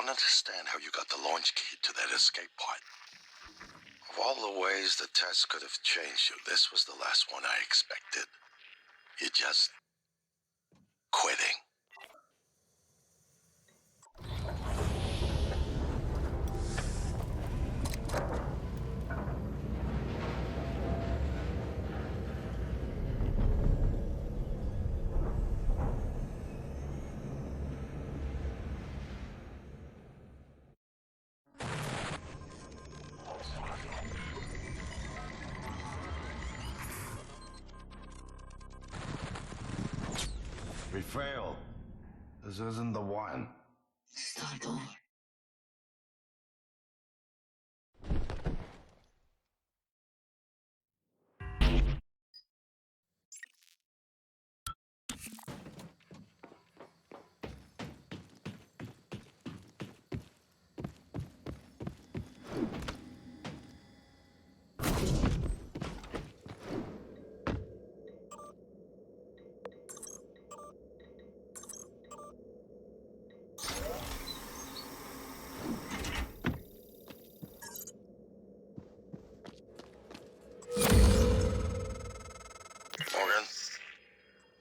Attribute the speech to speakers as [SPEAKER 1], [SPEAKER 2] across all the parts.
[SPEAKER 1] don't understand how you got the launch key to that escape pod. Of all the ways the test could have changed you, this was the last one I expected. You just... quitting.
[SPEAKER 2] We failed. This isn't the one.
[SPEAKER 3] Start over.
[SPEAKER 1] Morgan,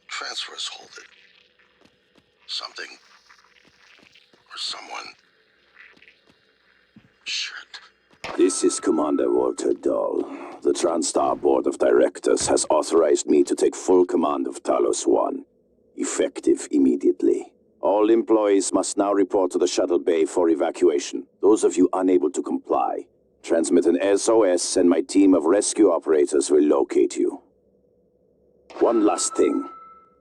[SPEAKER 1] transfers halted. Something or someone. Shit.
[SPEAKER 4] This is Commander Walter Dahl. The TranStar Board of Directors has authorized me to take full command of Talos 1, effective immediately. All employees must now report to the shuttle bay for evacuation. Those of you unable to comply, transmit an SOS and my team of rescue operators will locate you. One last thing.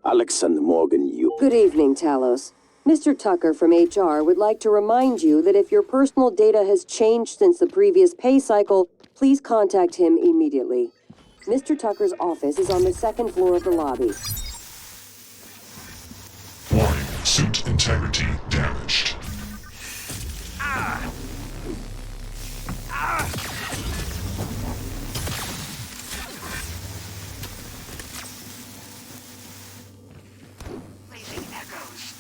[SPEAKER 4] Alex and Morgan, you...
[SPEAKER 5] Good evening, Talos. Mr. Tucker from HR would like to remind you that if your personal data has changed since the previous pay cycle, please contact him immediately. Mr. Tucker's office is on the second floor of the lobby.
[SPEAKER 6] Warning, suit integrity damaged.
[SPEAKER 3] Blazing echoes.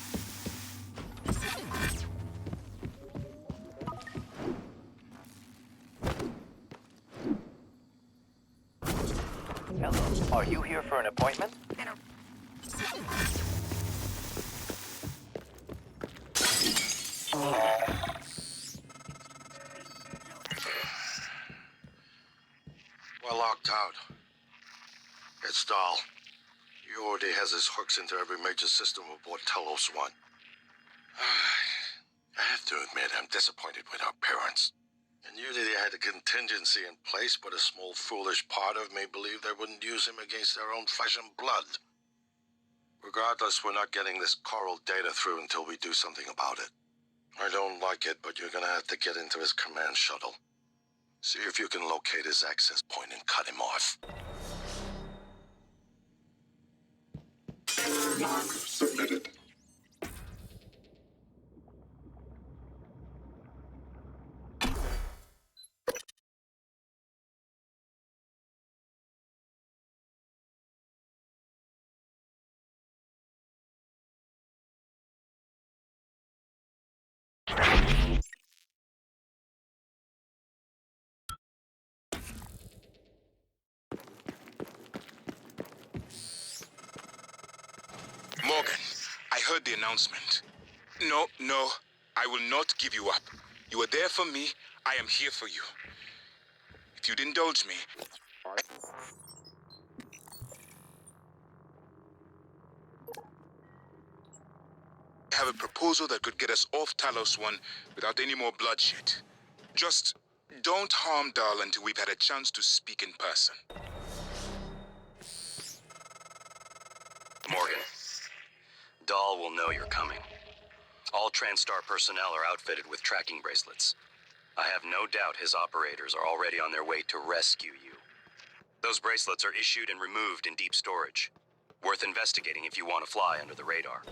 [SPEAKER 7] Hello, are you here for an appointment?
[SPEAKER 1] We're locked out. It's Dahl. He already has his hooks into every major system aboard Talos 1. I have to admit, I'm disappointed with our parents. I knew that he had a contingency in place, but a small foolish part of me believed they wouldn't use him against their own flesh and blood. Regardless, we're not getting this Coral data through until we do something about it. I don't like it, but you're gonna have to get into his command shuttle. See if you can locate his access point and cut him off.
[SPEAKER 6] Log submitted.
[SPEAKER 8] Morgan, I heard the announcement. No, I will not give you up. You are there for me. I am here for you. If you'd indulge me... I have a proposal that could get us off Talos 1 without any more bloodshed. Just don't harm Dahl until we've had a chance to speak in person.
[SPEAKER 9] Morgan, Dahl will know you're coming. All TranStar personnel are outfitted with tracking bracelets. I have no doubt his operators are already on their way to rescue you. Those bracelets are issued and removed in deep storage. Worth investigating if you want to fly under the radar.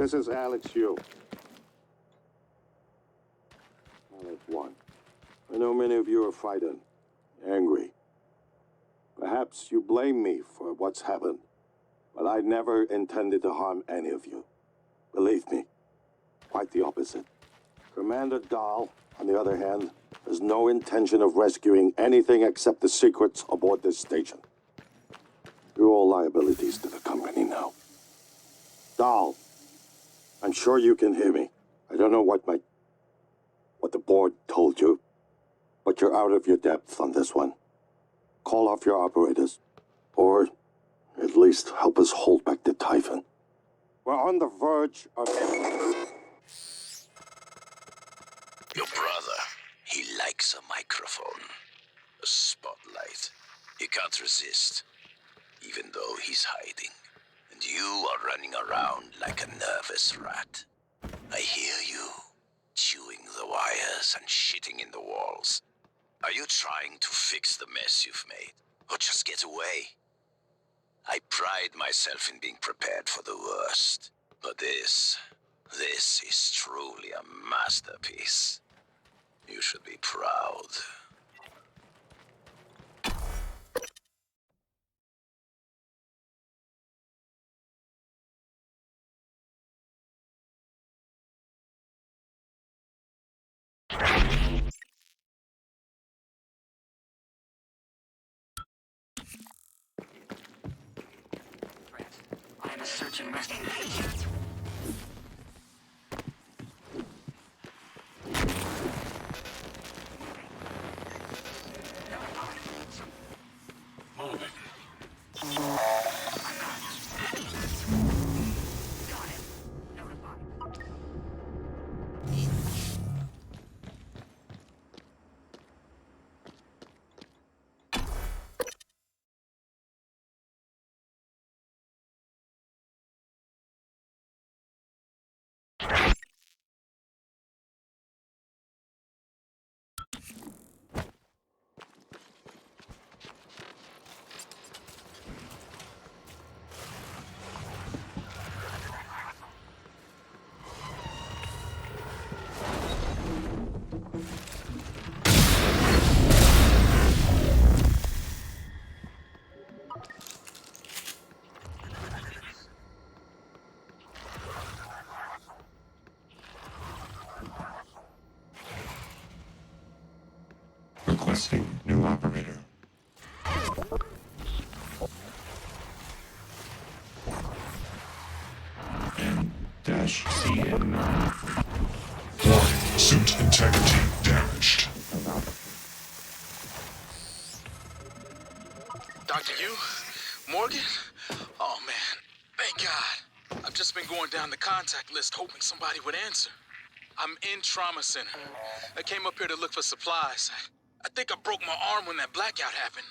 [SPEAKER 1] This is Alex Yu. Alex 1. I know many of you are frightened, angry. Perhaps you blame me for what's happened, but I never intended to harm any of you. Believe me, quite the opposite. Commander Dahl, on the other hand, has no intention of rescuing anything except the secrets aboard this station. You're all liabilities to the company now. Dahl, I'm sure you can hear me. I don't know what the board told you, but you're out of your depth on this one. Call off your operators, or at least help us hold back the Typhon. We're on the verge of...
[SPEAKER 4] Your brother, he likes a microphone, a spotlight. He can't resist, even though he's hiding. And you are running around like a nervous rat. I hear you, chewing the wires and shitting in the walls. Are you trying to fix the mess you've made, or just get away? I pride myself in being prepared for the worst, but this is truly a masterpiece. You should be proud.
[SPEAKER 3] I am a search and rescue agent.
[SPEAKER 6] Requesting new operator. M-CN9. Warning, suit integrity damaged.
[SPEAKER 8] Dr. Yu? Morgan? Oh, man. Thank God. I've just been going down the contact list hoping somebody would answer. I'm in trauma center. I came up here to look for supplies. I think I broke my arm when that blackout happened.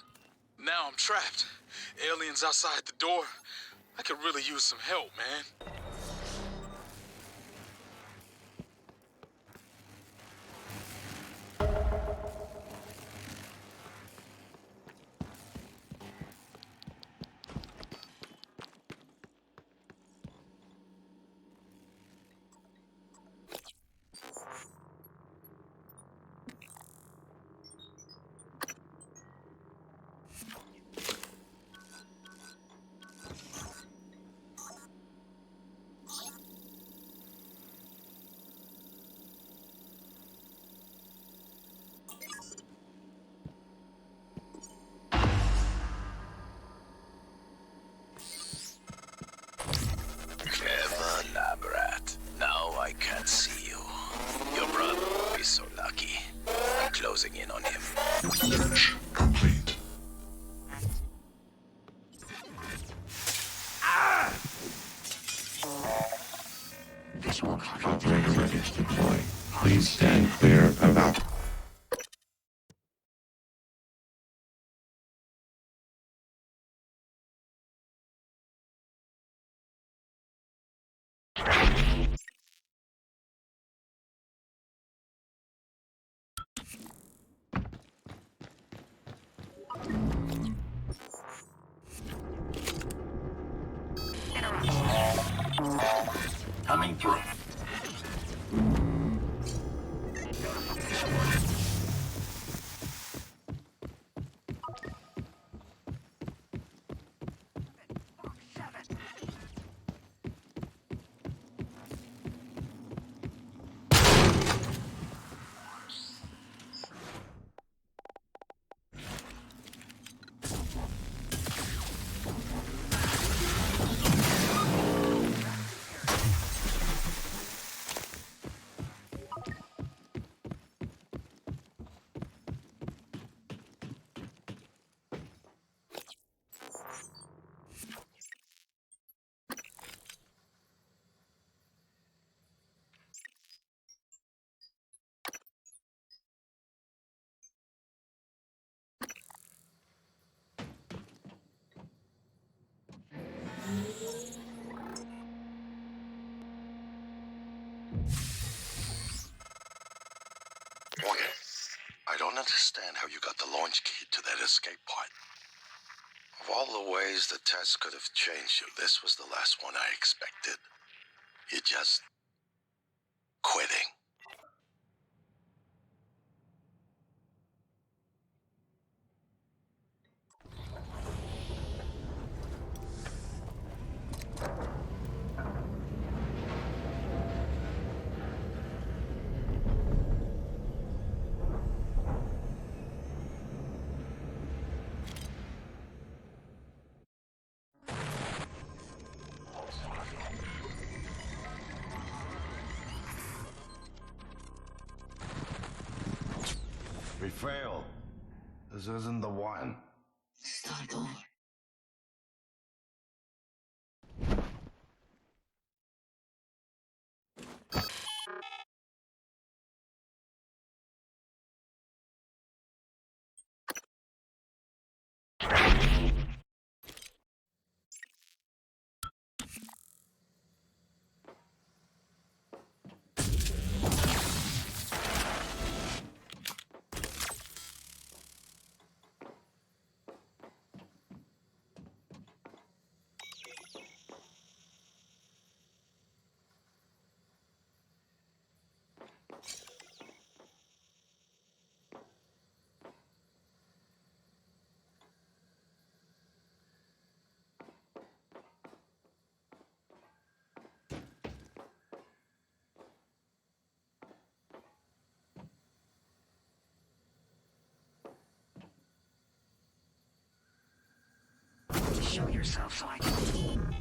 [SPEAKER 8] Now I'm trapped. Aliens outside the door. I could really use some help, man.
[SPEAKER 4] Clever lab rat. Now I can't see you. Your brother will be so lucky. I'm closing in on him.
[SPEAKER 6] Search complete.
[SPEAKER 3] Visual
[SPEAKER 6] Operator ready to deploy. Please stand clear of Alpha.
[SPEAKER 3] Coming through.
[SPEAKER 1] Morgan, I don't understand how you got the launch key to that escape pod. Of all the ways the test could have changed you, this was the last one I expected. You just... quitting.
[SPEAKER 2] We failed. This isn't the one.
[SPEAKER 3] Start over. Show yourself so I can...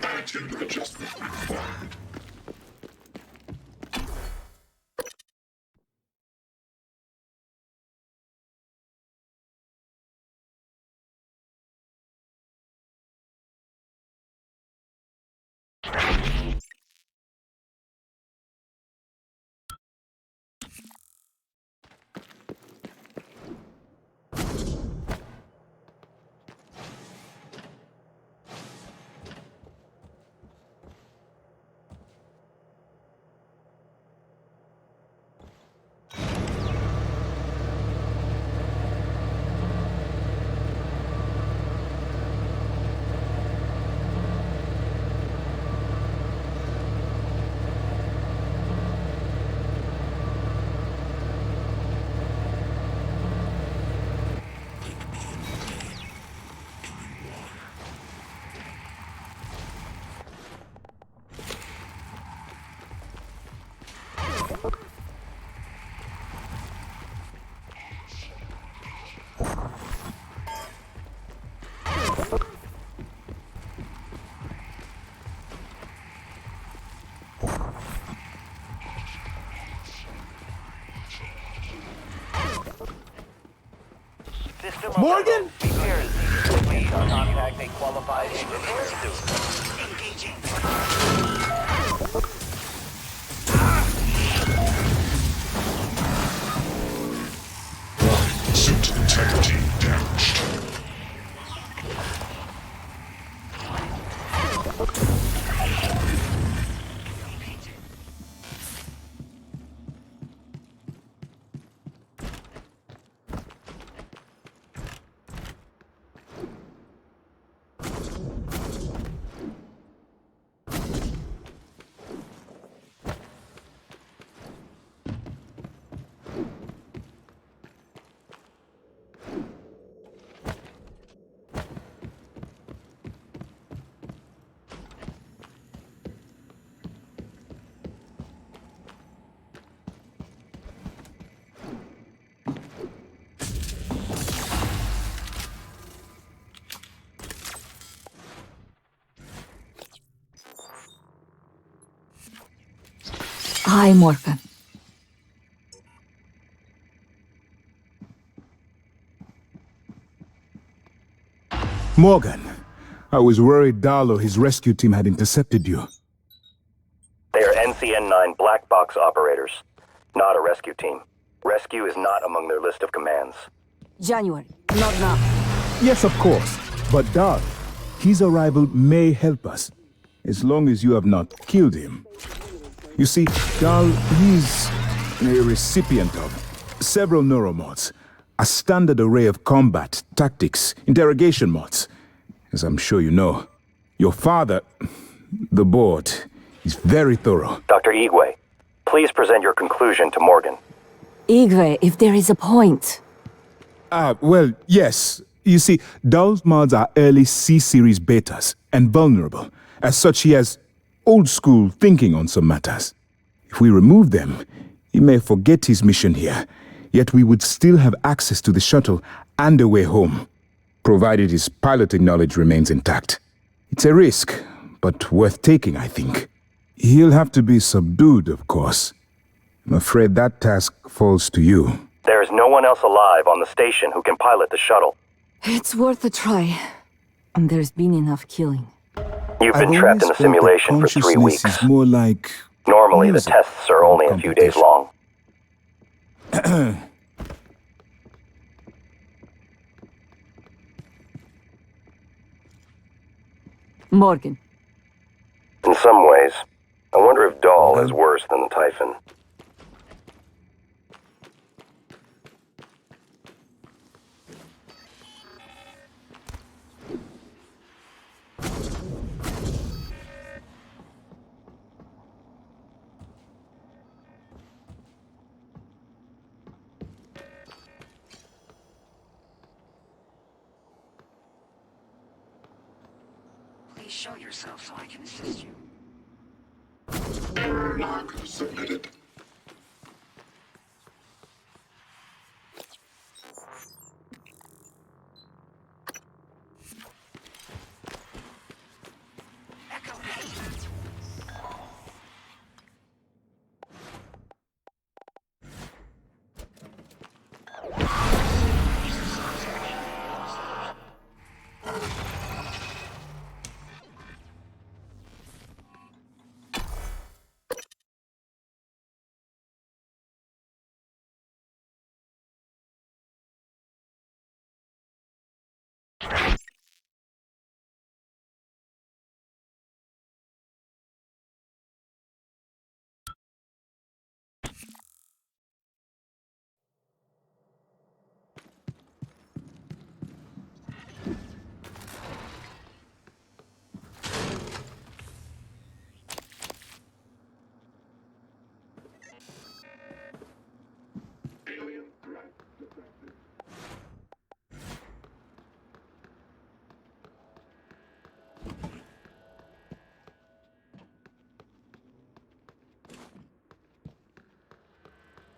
[SPEAKER 6] Attitude adjustment required.
[SPEAKER 7] Morgan? Please contact a qualified engineer soon. Engaging.
[SPEAKER 6] Suit integrity damaged.
[SPEAKER 10] Hi, Morgan.
[SPEAKER 11] Morgan, I was worried Dahl or his rescue team had intercepted you.
[SPEAKER 9] They are NCN-9 black box operators, not a rescue team. Rescue is not among their list of commands.
[SPEAKER 10] January, not now.
[SPEAKER 11] Yes, of course. But Dahl, his arrival may help us, as long as you have not killed him. You see, Dahl, he's a recipient of several neuromods, a standard array of combat, tactics, interrogation mods. As I'm sure you know, your father, the board, is very thorough.
[SPEAKER 9] Dr. Igwe, please present your conclusion to Morgan.
[SPEAKER 10] Igwe, if there is a point.
[SPEAKER 11] Well, yes. You see, Dahl's mods are early C-series betas and vulnerable. As such, he has old-school thinking on some matters. If we remove them, he may forget his mission here, yet we would still have access to the shuttle and a way home, provided his piloting knowledge remains intact. It's a risk, but worth taking, I think. He'll have to be subdued, of course. I'm afraid that task falls to you.
[SPEAKER 9] There is no one else alive on the station who can pilot the shuttle.
[SPEAKER 10] It's worth a try. And there's been enough killing.
[SPEAKER 9] You've been trapped in the simulation for 3 weeks.
[SPEAKER 11] Is more like
[SPEAKER 9] Normally, the tests are only a few days long.
[SPEAKER 10] Morgan.
[SPEAKER 9] In some ways, I wonder if Dahl is worse than the Typhon.
[SPEAKER 3] Please show yourself so I can assist you.
[SPEAKER 6] Error log submitted.
[SPEAKER 3] Echo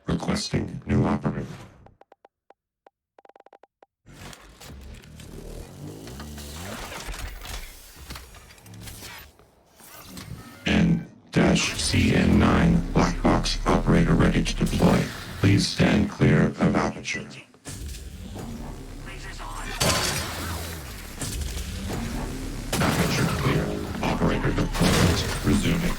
[SPEAKER 6] Requesting new operator. N-CN9 black box operator ready to deploy. Please stand clear of aperture.
[SPEAKER 3] lasers on.
[SPEAKER 6] Aperture clear. Operator deployment resuming.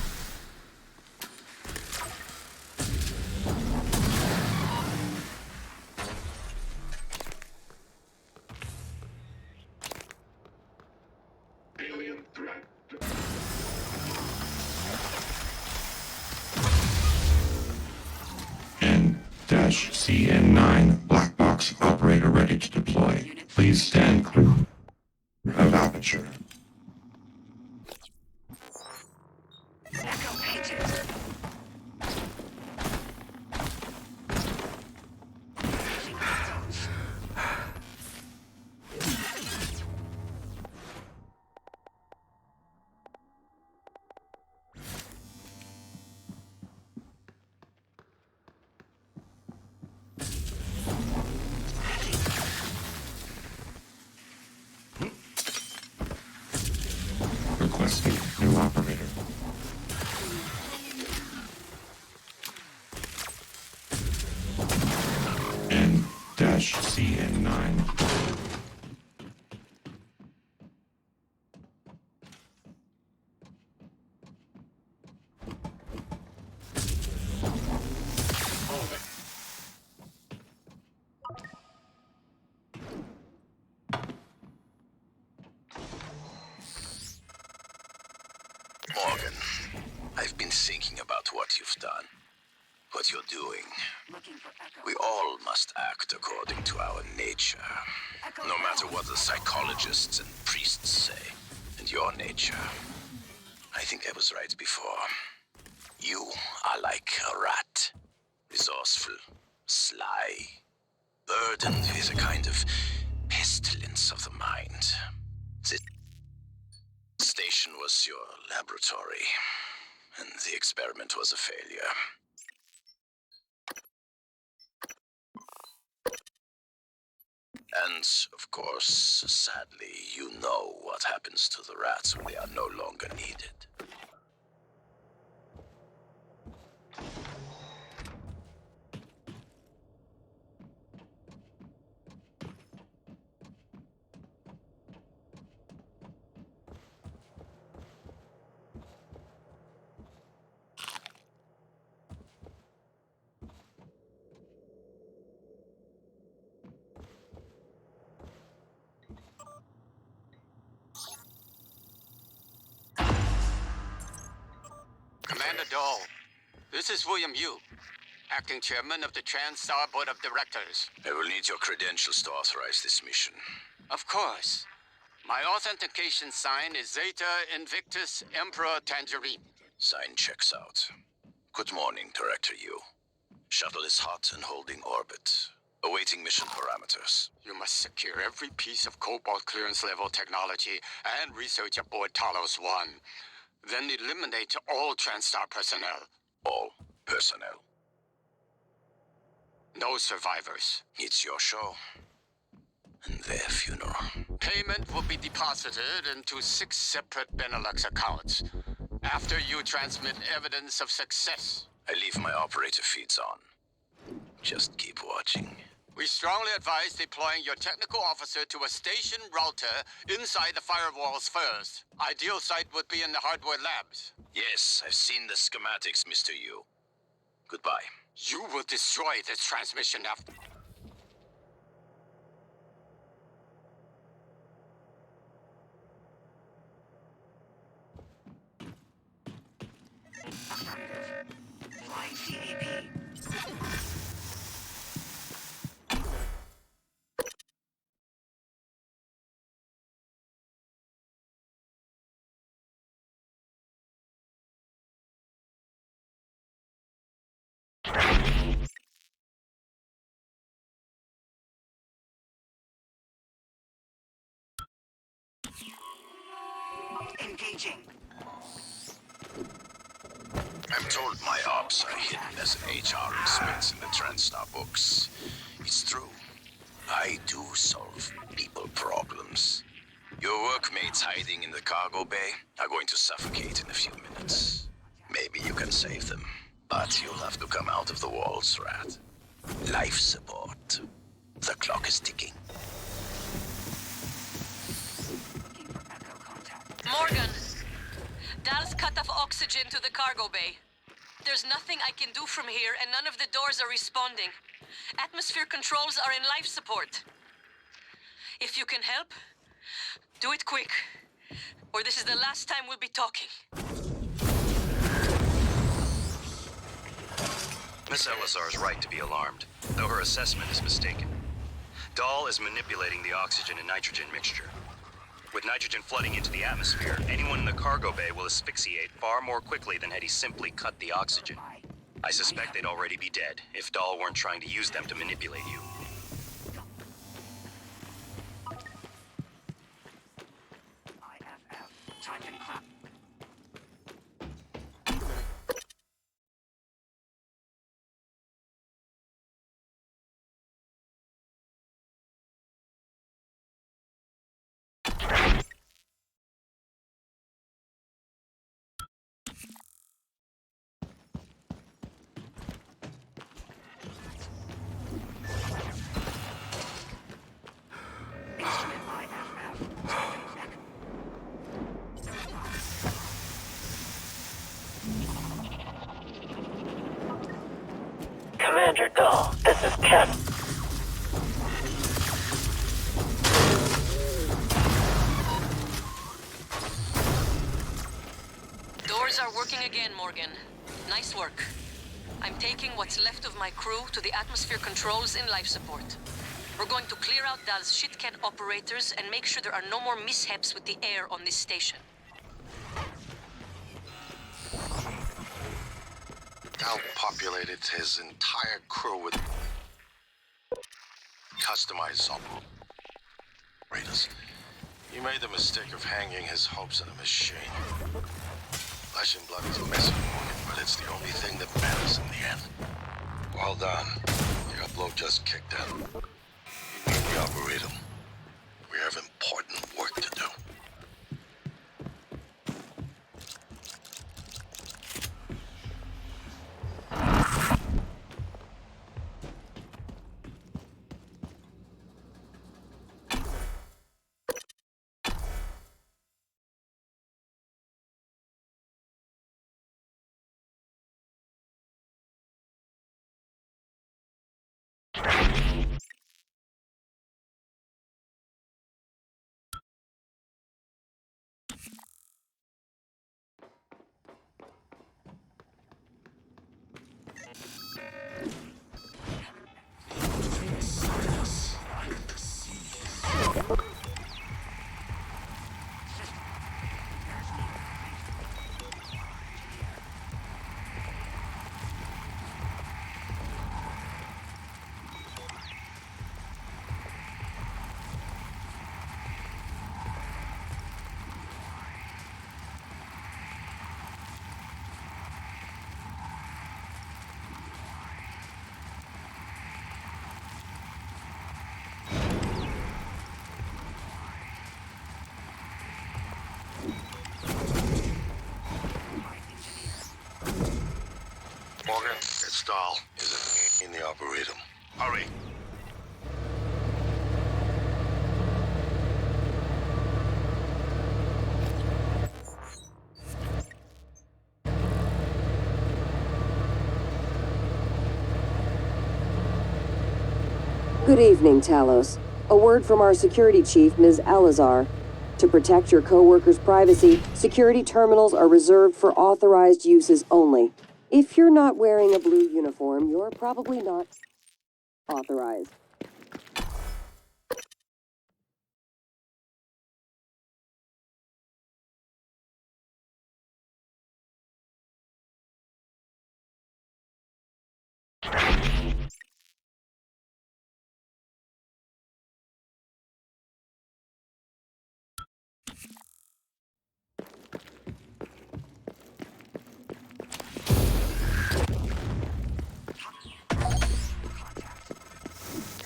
[SPEAKER 6] Alien threat. N-CN9 black box operator ready to deploy. Please stand clear of aperture.
[SPEAKER 3] Echo painted. Using headphones.
[SPEAKER 6] CN9.
[SPEAKER 4] Morgan, I've been thinking about what you've done, what you're doing.
[SPEAKER 3] Looking for Echo.
[SPEAKER 4] We all must act according to our nature, no matter what the psychologists and priests say, and your nature. I think I was right before. You are like a rat, resourceful, sly, burdened with a kind of pestilence of the mind. This station was your laboratory, and the experiment was a failure. And, of course, sadly, you know what happens to the rats when they are no longer needed.
[SPEAKER 12] Commander Dahl, this is William Yu, acting chairman of the TranStar Board of Directors.
[SPEAKER 4] I will need your credentials to authorize this mission.
[SPEAKER 12] Of course. My authentication sign is Zeta Invictus Emperor Tangerine.
[SPEAKER 4] Sign checks out. Good morning, Director Yu. Shuttle is hot and holding orbit. Awaiting mission parameters.
[SPEAKER 12] You must secure every piece of Cobalt clearance level technology and research aboard Talos 1. Then eliminate all TranStar personnel.
[SPEAKER 4] All personnel.
[SPEAKER 12] No survivors.
[SPEAKER 4] It's your show. And their funeral.
[SPEAKER 12] Payment will be deposited into 6 separate Benelux accounts after you transmit evidence of success.
[SPEAKER 4] I leave my operator feeds on. Just keep watching.
[SPEAKER 12] We strongly advise deploying your technical officer to a station router inside the firewalls first. Ideal site would be in the hardware labs.
[SPEAKER 4] Yes, I've seen the schematics, Mr. Yu. Goodbye.
[SPEAKER 12] You will destroy this transmission after...
[SPEAKER 3] Flying CAP. Engaging.
[SPEAKER 4] I'm told my ops are hidden as an HR expense in the TranStar books. It's true. I do solve people problems. Your workmates hiding in the cargo bay are going to suffocate in a few minutes. Maybe you can save them, but you'll have to come out of the walls, Rat. Life support. The clock is ticking.
[SPEAKER 13] Morgan, Dal's cut off oxygen to the cargo bay. There's nothing I can do from here, and none of the doors are responding. Atmosphere controls are in life support. If you can help, do it quick, or this is the last time we'll be talking.
[SPEAKER 9] Miss Elazar is right to be alarmed, though her assessment is mistaken. Dahl is manipulating the oxygen and nitrogen mixture. With nitrogen flooding into the atmosphere, anyone in the cargo bay will asphyxiate far more quickly than had he simply cut the oxygen. I suspect they'd already be dead if Dahl weren't trying to use them to manipulate you.
[SPEAKER 3] IFF. Time to clap.
[SPEAKER 7] Commander Dahl, this is Ken.
[SPEAKER 13] Doors are working again, Morgan. Nice work. I'm taking what's left of my crew to the atmosphere controls in life support. We're going to clear out Dal's shit-can operators and make sure there are no more mishaps with the air on this station.
[SPEAKER 1] Dal populated his entire crew with customized operators. He made the mistake of hanging his hopes on a machine. Flesh and blood is messy, but it's the only thing that matters in the end. Well done. The upload just kicked in. You need the operator. We have important work to do. Morgan, it's Dahl. Is it in the operator? Hurry.
[SPEAKER 5] Good evening, Talos. A word from our security chief, Ms. Alazar. To protect your co-workers' privacy, security terminals are reserved for authorized uses only. If you're not wearing a blue uniform, you're probably not authorized.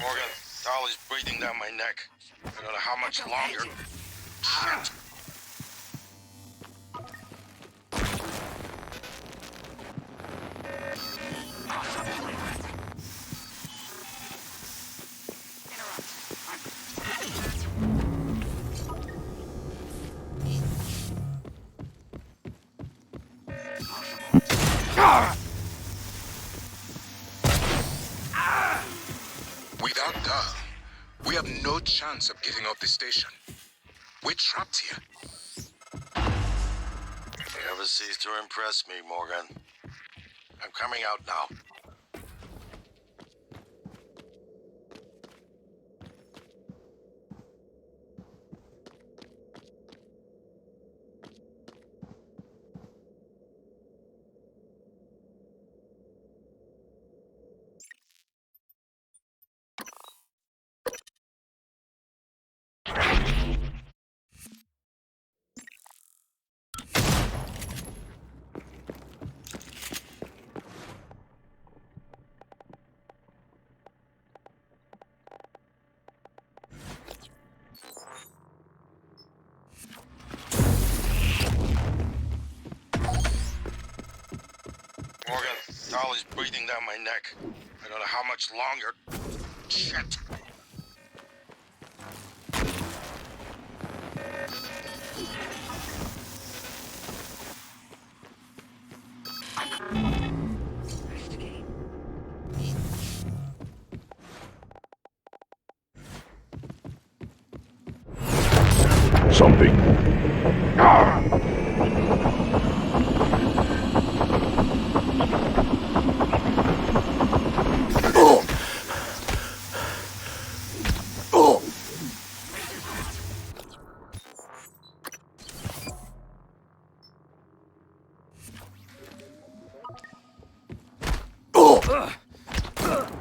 [SPEAKER 1] Morgan, Dahl is breathing down my neck. I don't know how much longer. Shit!
[SPEAKER 8] Without Dahl, we have no chance of getting off the station. We're trapped here.
[SPEAKER 1] You never cease to impress me, Morgan. I'm coming out now. Morgan, Dahl is breathing down my neck. I don't know how much longer. Shit!
[SPEAKER 14] something.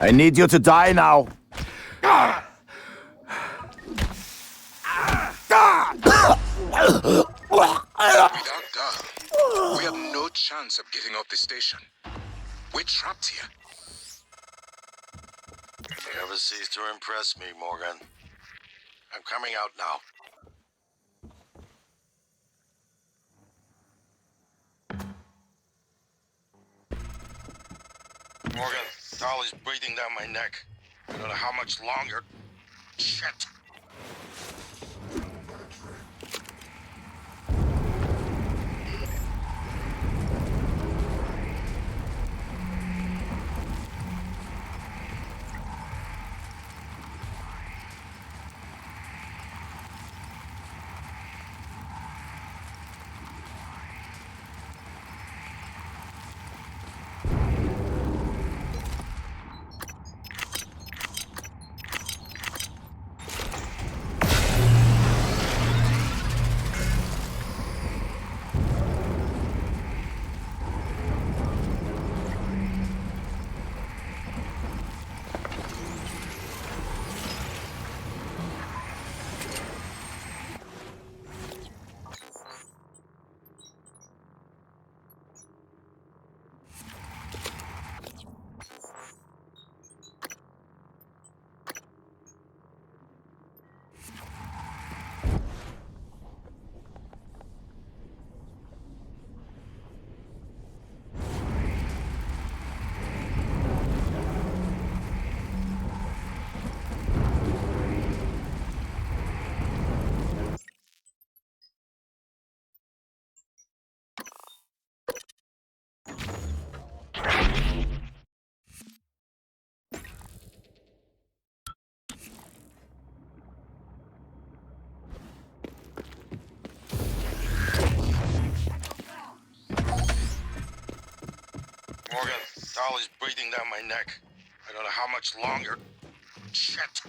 [SPEAKER 2] I need you to die now.
[SPEAKER 8] Without Dahl, we have no chance of getting off the station. We're trapped here.
[SPEAKER 1] You never cease to impress me, Morgan. I'm coming out now. Morgan, Dahl is breathing down my neck. I don't know how much longer. Shit. Morgan, Dahl is breathing down my neck. I don't know how much longer. Shit.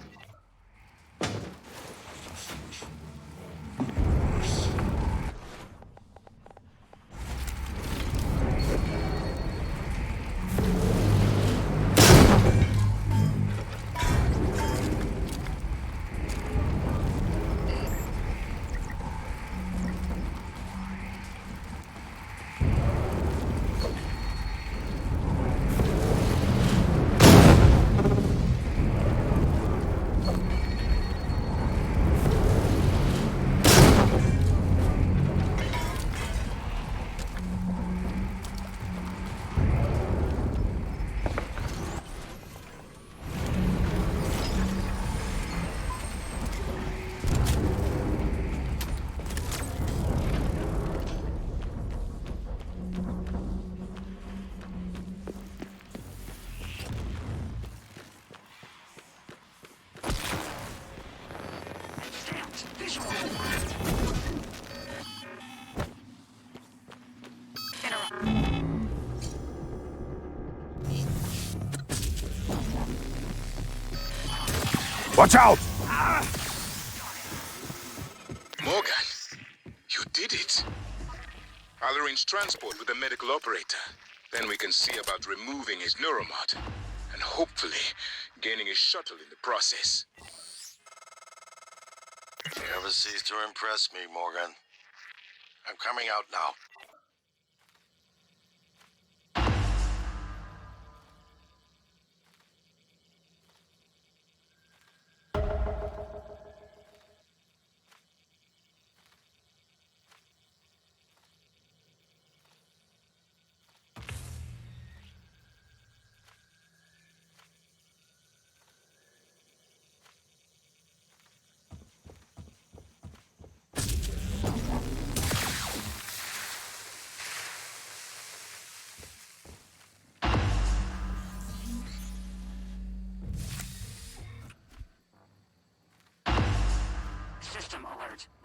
[SPEAKER 2] Watch out!
[SPEAKER 8] Morgan, you did it. I'll arrange transport with the medical operator. Then we can see about removing his neuromod. And hopefully, gaining his shuttle in the process.
[SPEAKER 1] You never cease to impress me, Morgan. I'm coming out now.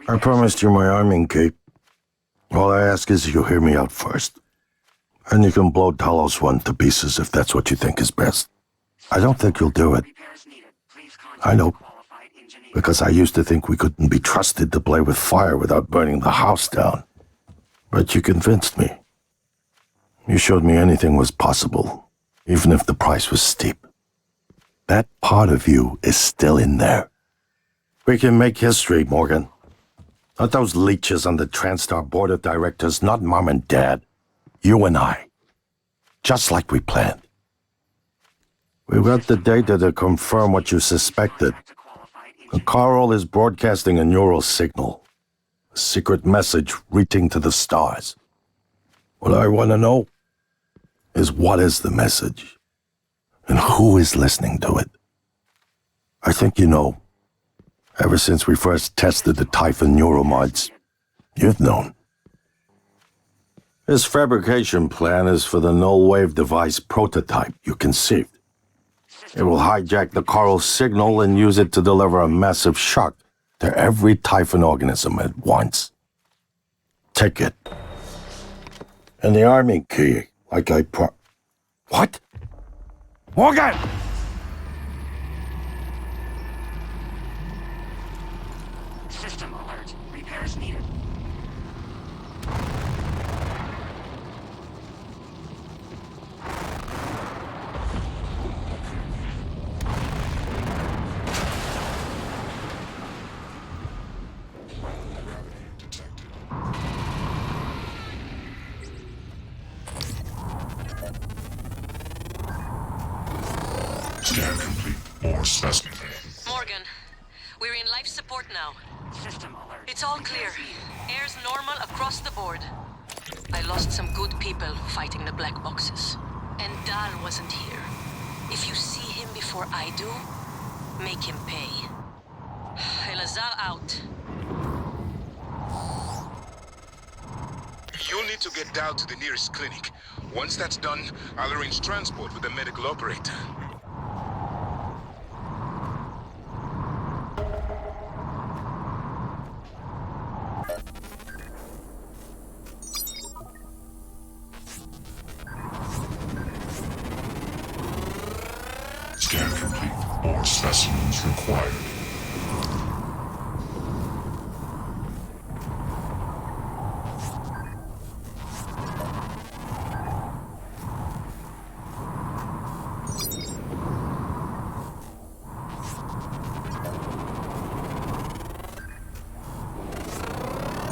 [SPEAKER 1] I promised you my arming cape. All I ask is you hear me out first. And you can blow Talos 1 to pieces if that's what you think is best. I don't think you'll do it. I know. Because I used to think we couldn't be trusted to play with fire without burning the house down. But you convinced me. You showed me anything was possible, even if the price was steep. That part of you is still in there. We can make history, Morgan. Not those leeches on the TranStar board of directors, not Mom and Dad. You and I. Just like we planned. We've got the data to confirm what you suspected. Carl is broadcasting a neural signal. A secret message reaching to the stars. What I want to know is what is the message? And who is listening to it? I think you know. Ever since we first tested the Typhon neuromods, you've known. This fabrication plan is for the null-wave device prototype you conceived. It will hijack the Carl signal and use it to deliver a massive shock to every Typhon organism at once. Take it. And the arming key, like I What? Morgan!
[SPEAKER 3] System alert. Repairs needed.
[SPEAKER 6] Scan complete. More specimen.
[SPEAKER 13] Morgan, we're in life support now.
[SPEAKER 3] System alert.
[SPEAKER 13] It's all clear. Air's normal across the board. I lost some good people fighting the black boxes. And Dal wasn't here. If you see him before I do, make him pay. Elazar out.
[SPEAKER 8] You'll need to get Dal to the nearest clinic. Once that's done, I'll arrange transport with the medical operator.
[SPEAKER 6] Scan complete. More specimens required.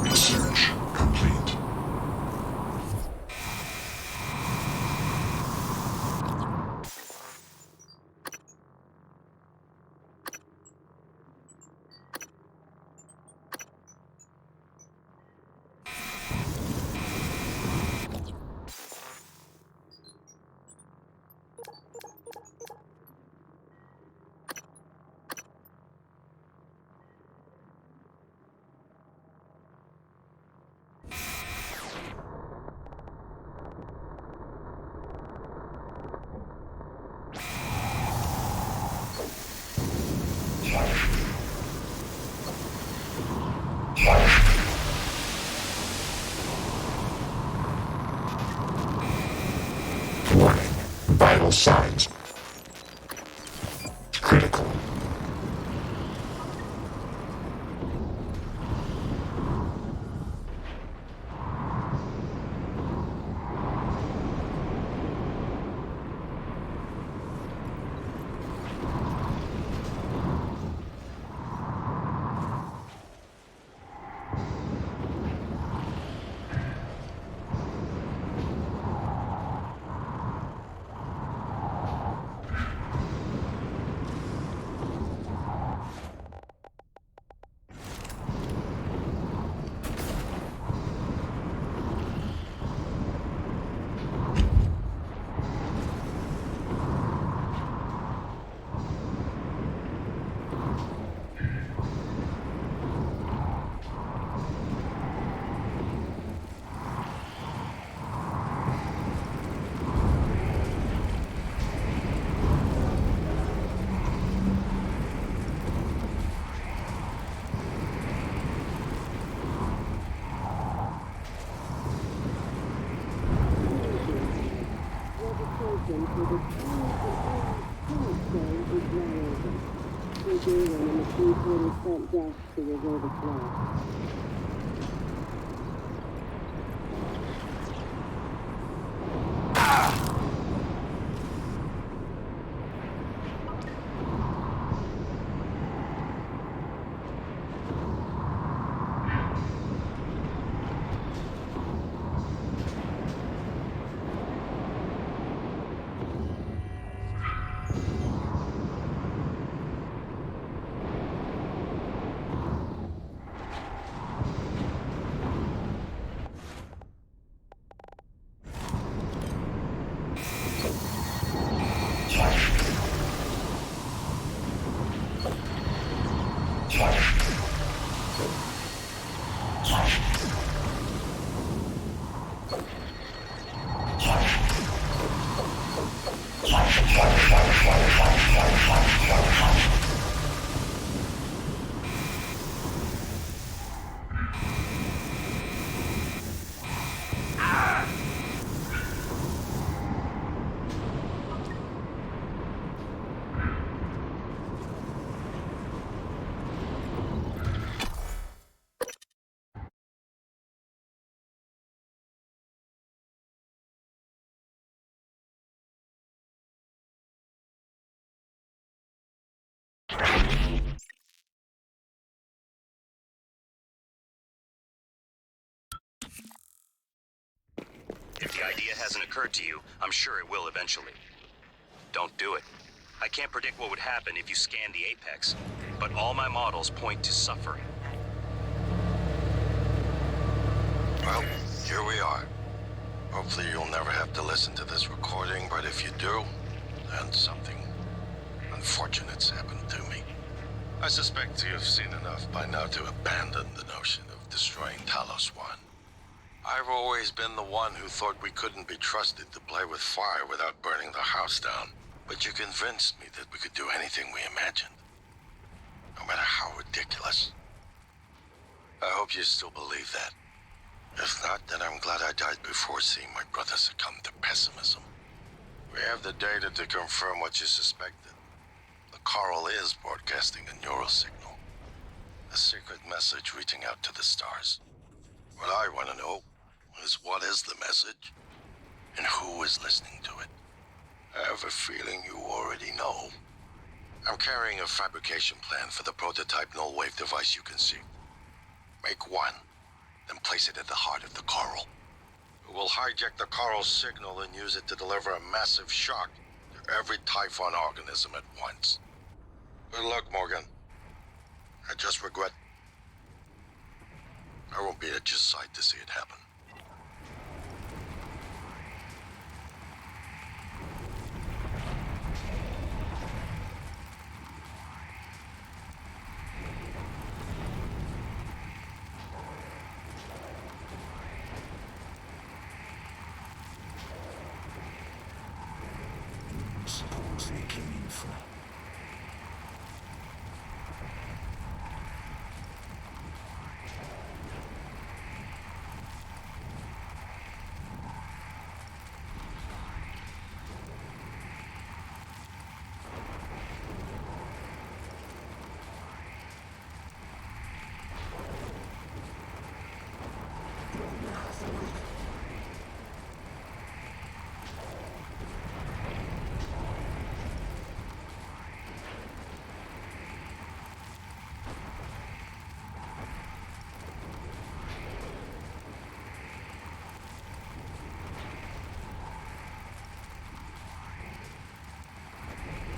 [SPEAKER 6] Research complete. Warning. Vital signs. Critical.
[SPEAKER 5] stairway when the three porters sent Dash to reserve a slot.
[SPEAKER 9] If the idea hasn't occurred to you, I'm sure it will eventually. Don't do it. I can't predict what would happen if you scan the Apex, but all my models point to suffering.
[SPEAKER 1] Well, here we are. Hopefully you'll never have to listen to this recording, but if you do, then something unfortunate's happened to me. I suspect you've seen enough by now to abandon the notion of destroying Talos One. I've always been the one who thought we couldn't be trusted to play with fire without burning the house down. But you convinced me that we could do anything we imagined. No matter how ridiculous. I hope you still believe that. If not, then I'm glad I died before seeing my brother succumb to pessimism. We have the data to confirm what you suspected. The coral is broadcasting a neural signal. A secret message reaching out to the stars. What I want to know is what is the message, and who is listening to it. I have a feeling you already know. I'm carrying a fabrication plan for the prototype null-wave device you conceived. Make one, then place it at the heart of the coral. We'll hijack the coral's signal and use it to deliver a massive shock to every Typhon organism at once. Good luck, Morgan. I just regret I won't be at your side to see it happen.
[SPEAKER 6] Suppose they came in from.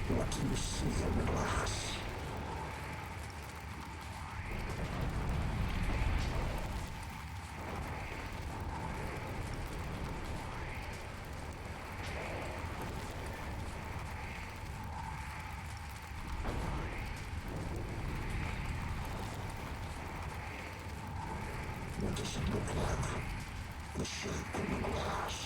[SPEAKER 6] What do you see in the glass? What does it look like? The shape in the glass.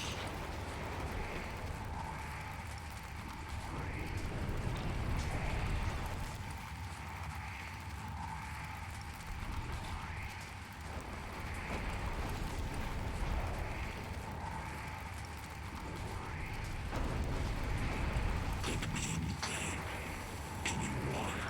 [SPEAKER 6] Pick me anything. Anyone.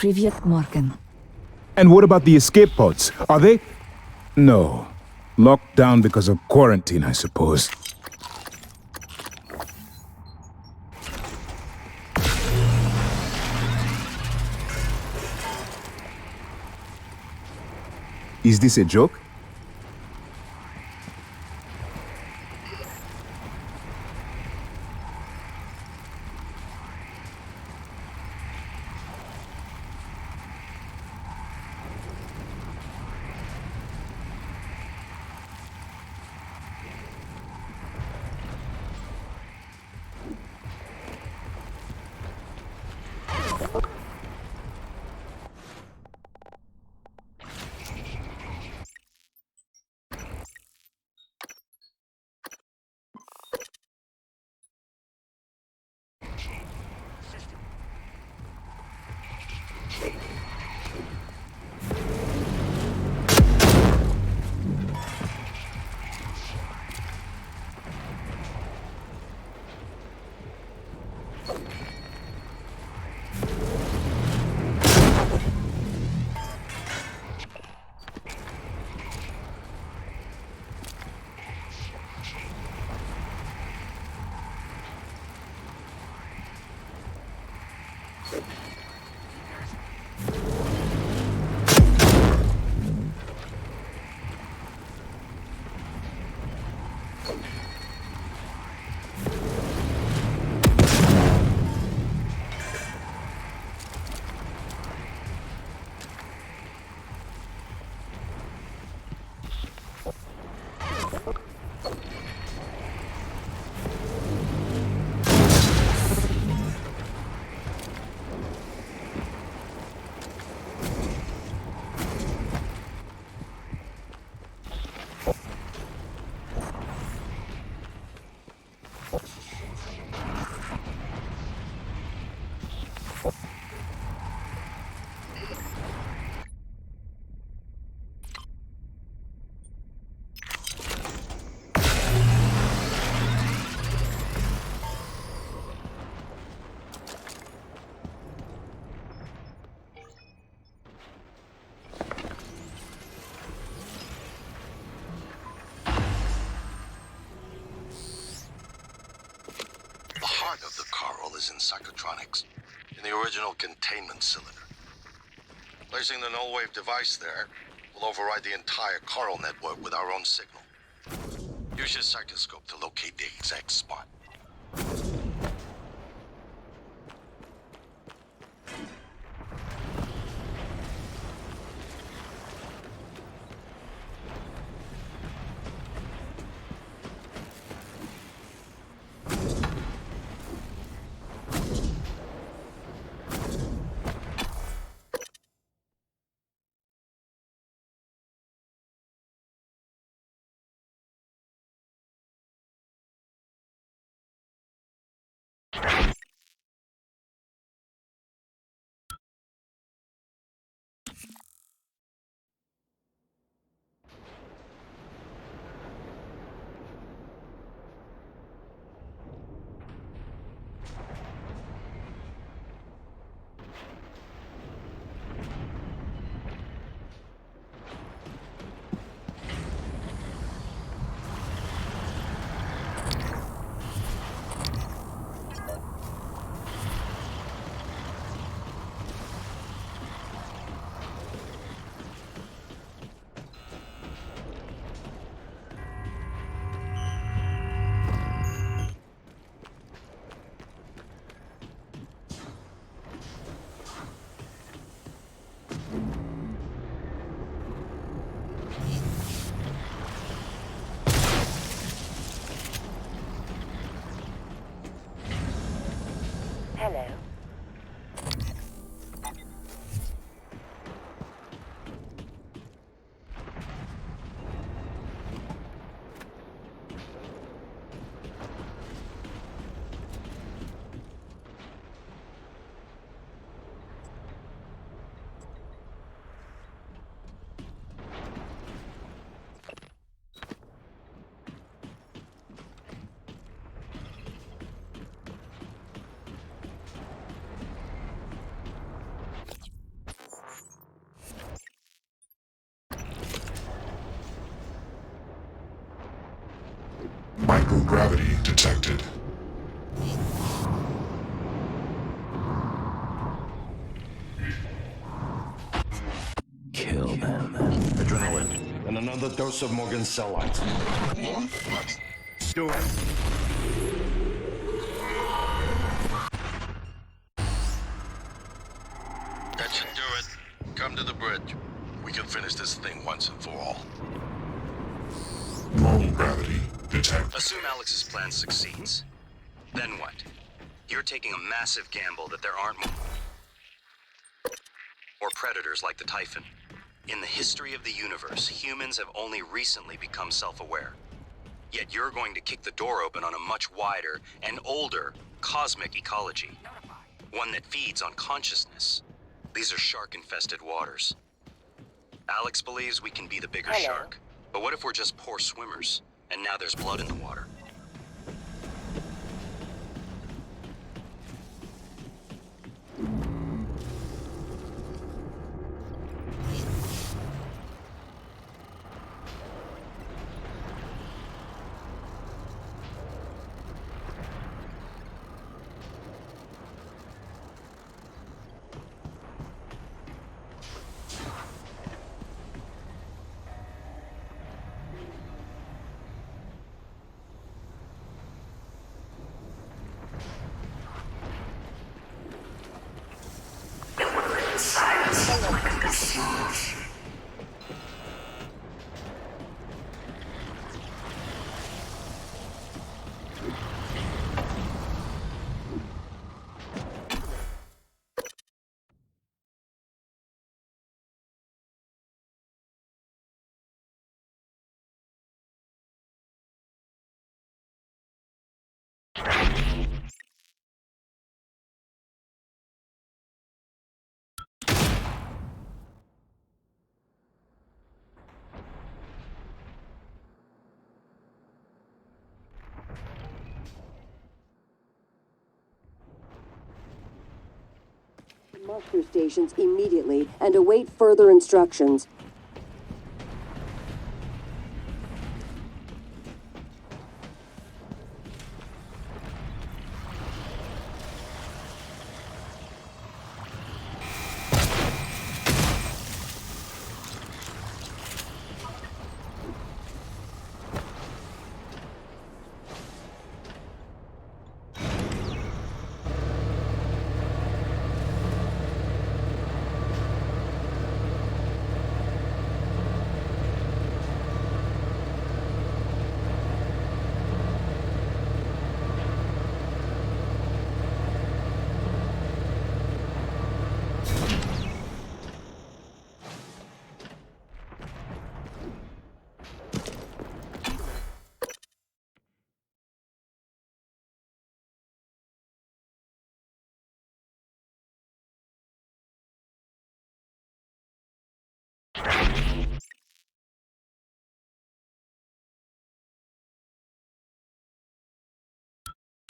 [SPEAKER 10] Privyet Morgan.
[SPEAKER 11] And what about the escape pods? Are they? No. Locked down because of quarantine, I suppose. Is this a joke?
[SPEAKER 1] Of the coral is in psychotronics, in the original containment cylinder. Placing the null wave device there will override the entire coral network with our own signal. Use your psychoscope to locate the exact spot.
[SPEAKER 6] Microgravity detected.
[SPEAKER 4] Kill them.
[SPEAKER 2] Adrenaline. And another dose of Morgan's cell lights. Do it.
[SPEAKER 1] That should do it. Come to the bridge. We can finish this thing once and for all.
[SPEAKER 6] Normal gravity detected.
[SPEAKER 9] Assume Alex's plan succeeds. Then what? You're taking a massive gamble that there aren't more predators like the Typhon. In the history of the universe, humans have only recently become self-aware. Yet you're going to kick the door open on a much wider and older cosmic ecology. One that feeds on consciousness. These are shark-infested waters. Alex believes we can be the bigger shark. But what if we're just poor swimmers, and now there's blood in the water?
[SPEAKER 5] Muster stations immediately and await further instructions.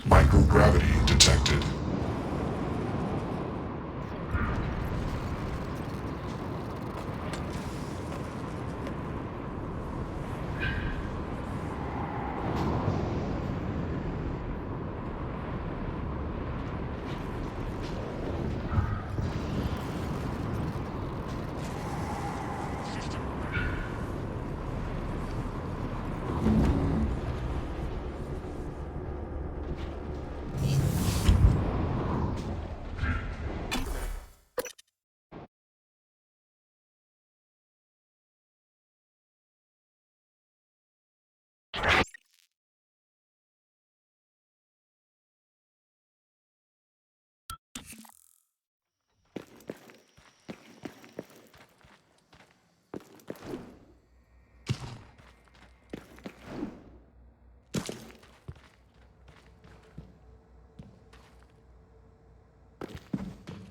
[SPEAKER 6] Microgravity detected.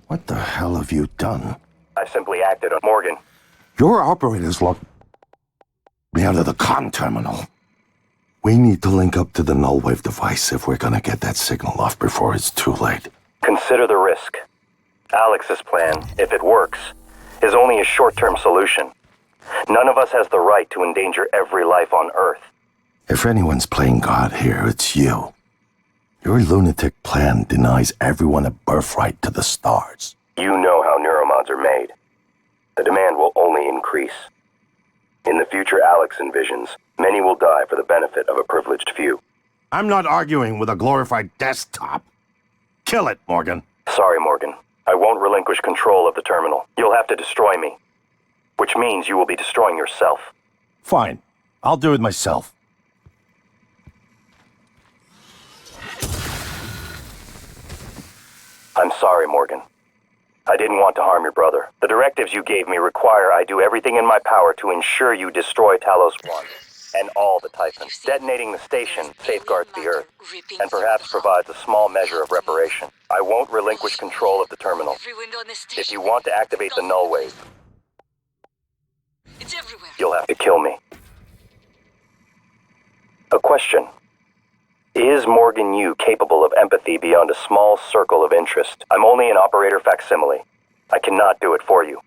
[SPEAKER 2] What the hell have you done?
[SPEAKER 14] I simply acted on Morgan.
[SPEAKER 2] Your operators locked me out of the comm terminal. We need to link up to the null wave device if we're gonna get that signal off before it's too late.
[SPEAKER 14] Consider the risk. Alex's plan, if it works, is only a short-term solution. None of us has the right to endanger every life on Earth.
[SPEAKER 2] If anyone's playing God here, it's you. Your lunatic plan denies everyone a birthright to the stars.
[SPEAKER 14] You know how neuromods are made. The demand will only increase. In the future Alex envisions, many will die for the benefit of a privileged few.
[SPEAKER 2] I'm not arguing with a glorified desktop. Kill it, Morgan.
[SPEAKER 14] Sorry, Morgan. I won't relinquish control of the terminal. You'll have to destroy me. Which means you will be destroying yourself.
[SPEAKER 2] Fine. I'll do it myself.
[SPEAKER 14] I'm sorry, Morgan. I didn't want to harm your brother. The directives you gave me require I do everything in my power to ensure you destroy Talos 1 and all the Typhons. Detonating the station safeguards the Earth and perhaps provides a small measure of reparation. I won't relinquish control of the terminal. If you want to activate the null wave, you'll have to kill me. A question. Is Morgan Yu capable of empathy beyond a small circle of interest? I'm only an operator facsimile. I cannot do it for you.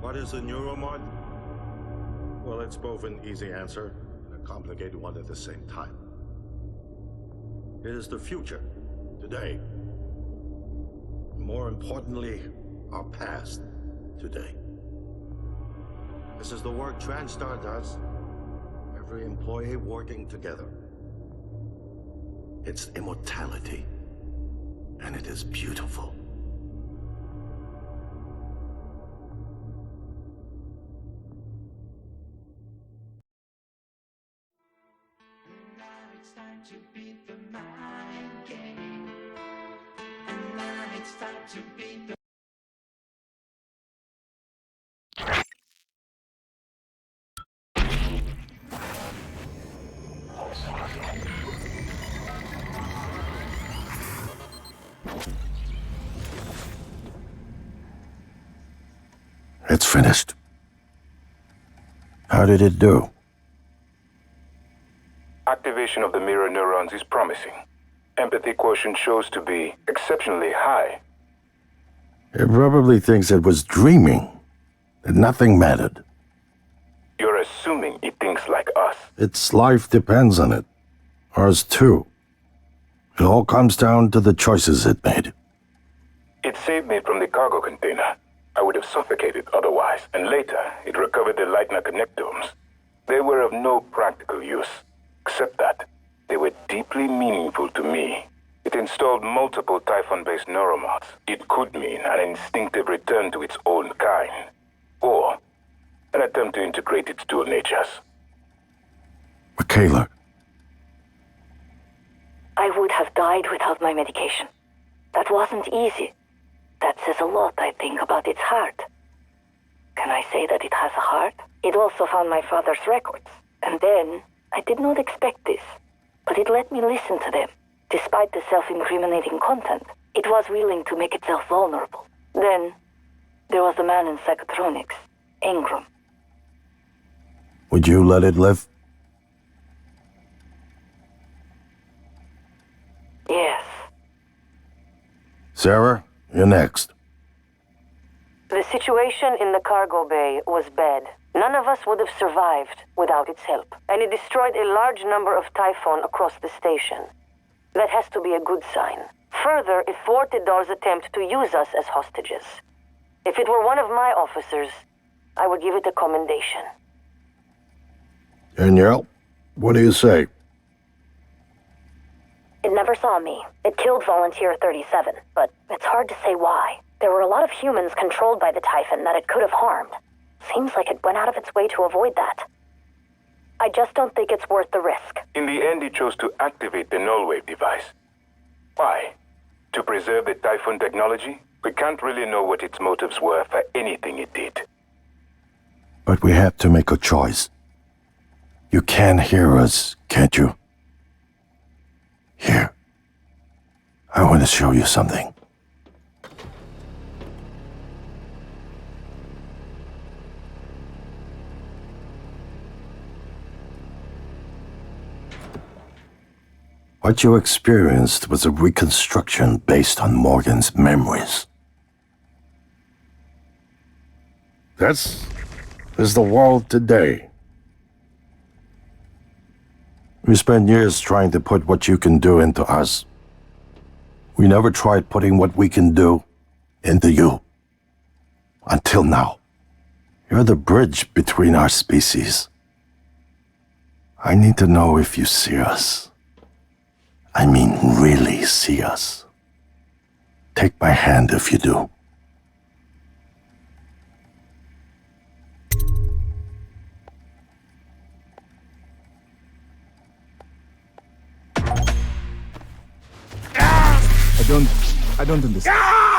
[SPEAKER 1] What is a neuromod? Well, it's both an easy answer and a complicated one at the same time. It is the future, today. More importantly, our past, today. This is the work TranStar does. Every employee working together. It's immortality, and it is beautiful.
[SPEAKER 3] To beat the mind game. And now it's time to beat the
[SPEAKER 2] It's finished. How did it do?
[SPEAKER 15] Activation of the mirror neurons is promising. Empathy quotient shows to be exceptionally high.
[SPEAKER 2] It probably thinks it was dreaming, that nothing mattered.
[SPEAKER 15] You're assuming it thinks like us.
[SPEAKER 2] Its life depends on it. Ours too. It all comes down to the choices it made.
[SPEAKER 15] It saved me from the cargo container. I would have suffocated otherwise, and later it recovered the Leitner connectomes. They were of no practical use, except that they were deeply meaningful to me. It installed multiple Typhon-based neuromods. It could mean an instinctive return to its own kind, or an attempt to integrate its dual natures.
[SPEAKER 2] Michaela.
[SPEAKER 16] I would have died without my medication. That wasn't easy. That says a lot, I think, about its heart. Can I say that it has a heart? It also found my father's records. And then, I did not expect this, but it let me listen to them. Despite the self-incriminating content, it was willing to make itself vulnerable. Then, there was the man in psychotronics, Ingram.
[SPEAKER 2] Would you let it live?
[SPEAKER 16] Yes.
[SPEAKER 2] Sarah, you're next.
[SPEAKER 5] The situation in the cargo bay was bad. None of us would have survived without its help, and it destroyed a large number of Typhon across the station. That has to be a good sign. Further, it thwarted Dar's attempt to use us as hostages. If it were one of my officers, I would give it a commendation.
[SPEAKER 2] Danielle, what do you say?
[SPEAKER 16] It never saw me. It killed Volunteer 37, but it's hard to say why. There were a lot of humans controlled by the Typhon that it could have harmed. Seems like it went out of its way to avoid that. I just don't think it's worth the risk.
[SPEAKER 15] In the end, he chose to activate the null-wave device. Why? To preserve the Typhoon technology? We can't really know what its motives were for anything it did.
[SPEAKER 2] But we have to make a choice. You can hear us, can't you? Here. I want to show you something. What you experienced was a reconstruction based on Morgan's memories. This is the world today. We spent years trying to put what you can do into us. We never tried putting what we can do into you. Until now. You're the bridge between our species. I need to know if you see us. I mean, really see us. Take my hand if you do.
[SPEAKER 11] I don't understand.